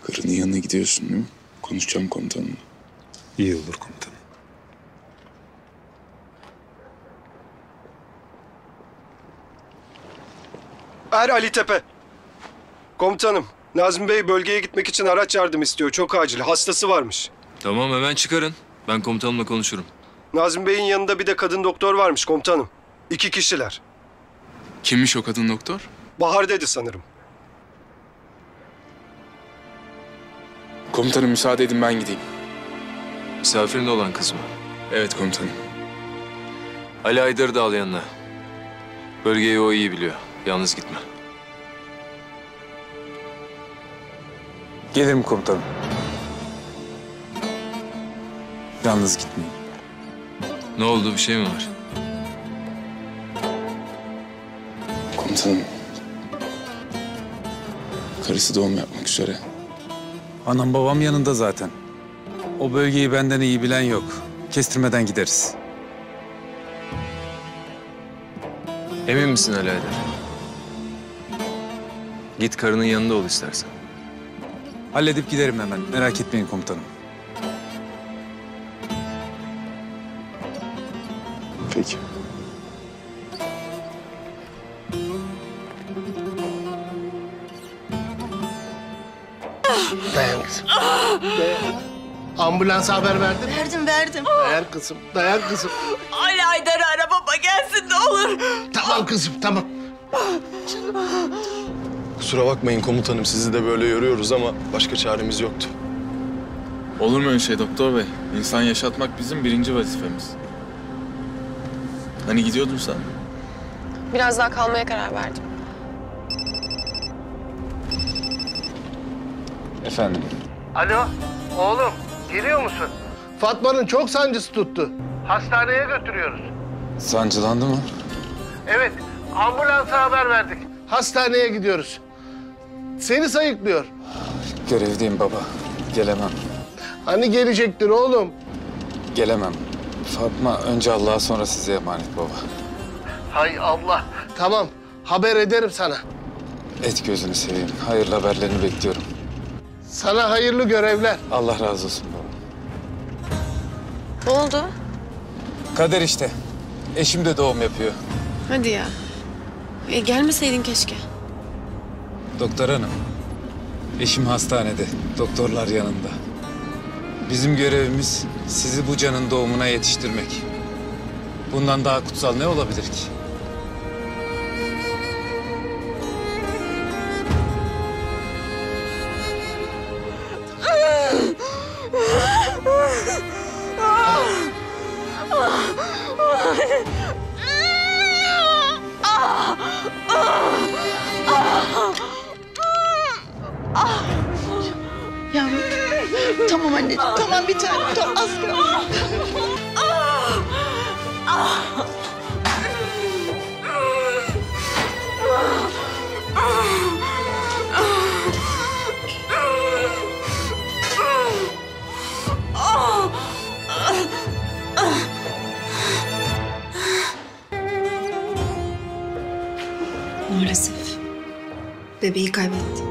Karının yanına gidiyorsun değil mi? Konuşacağım komutanımla. İyi olur komutanım. Ali Tepe. Komutanım, Nazmi Bey bölgeye gitmek için araç yardım istiyor. Çok acil. Hastası varmış. Tamam, hemen çıkarın. Ben komutanımla konuşurum. Nazmi Bey'in yanında bir de kadın doktor varmış komutanım. 2 kişiler. Kimmiş o kadın doktor? Bahar dedi sanırım. Komutanım müsaade edin ben gideyim. Misafirinde olan kız mı? Evet komutanım. Ali Aydar'ı da al yanına. Bölgeyi o iyi biliyor. Yalnız gitme. Gelirim komutanım. Yalnız gitmeyin. Ne oldu, bir şey mi var? Komutanım. Karısı doğum yapmak üzere. Anam babam yanında zaten. O bölgeyi benden iyi bilen yok. Kestirmeden gideriz. Emin misin Ali Aydar? Git karının yanında ol istersen. Halledip giderim hemen. Merak etmeyin komutanım. Peki. Dayan kızım. Dayan. Ambulansa haber verdin mi? Verdim. Dayan kızım, dayan kızım. Ali Aydar'ı ara baba gelsin ne olur. Tamam kızım, tamam. Kusura bakmayın komutanım, sizi de böyle yoruyoruz ama başka çaremiz yoktu. Olur mu öyle şey doktor bey? İnsan yaşatmak bizim birinci vazifemiz. Hani gidiyordun sen? Biraz daha kalmaya karar verdim. Efendim? Alo, oğlum, geliyor musun? Fatma'nın çok sancısı tuttu. Hastaneye götürüyoruz. Sancılandı mı? Evet, ambulansa haber verdik. Hastaneye gidiyoruz. Seni sayıklıyor. Görevdeyim baba. Gelemem. Hani gelecektin oğlum? Gelemem. Fatma önce Allah'a sonra size emanet baba. Hay Allah. Tamam, haber ederim sana. Et gözünü seveyim. Hayırlı haberlerini bekliyorum. Sana hayırlı görevler. Allah razı olsun baba. Ne oldu? Kader işte. Eşim de doğum yapıyor. Hadi ya. Gelmeseydin keşke. Doktor hanım. Eşim hastanede. Doktorlar yanında. Bizim görevimiz sizi bu canın doğumuna yetiştirmek. Bundan daha kutsal ne olabilir ki? Yavrum. Tamam anneciğim. Tamam bir tane. Tamam az kaldı. Maalesef. Bebeği kaybettik.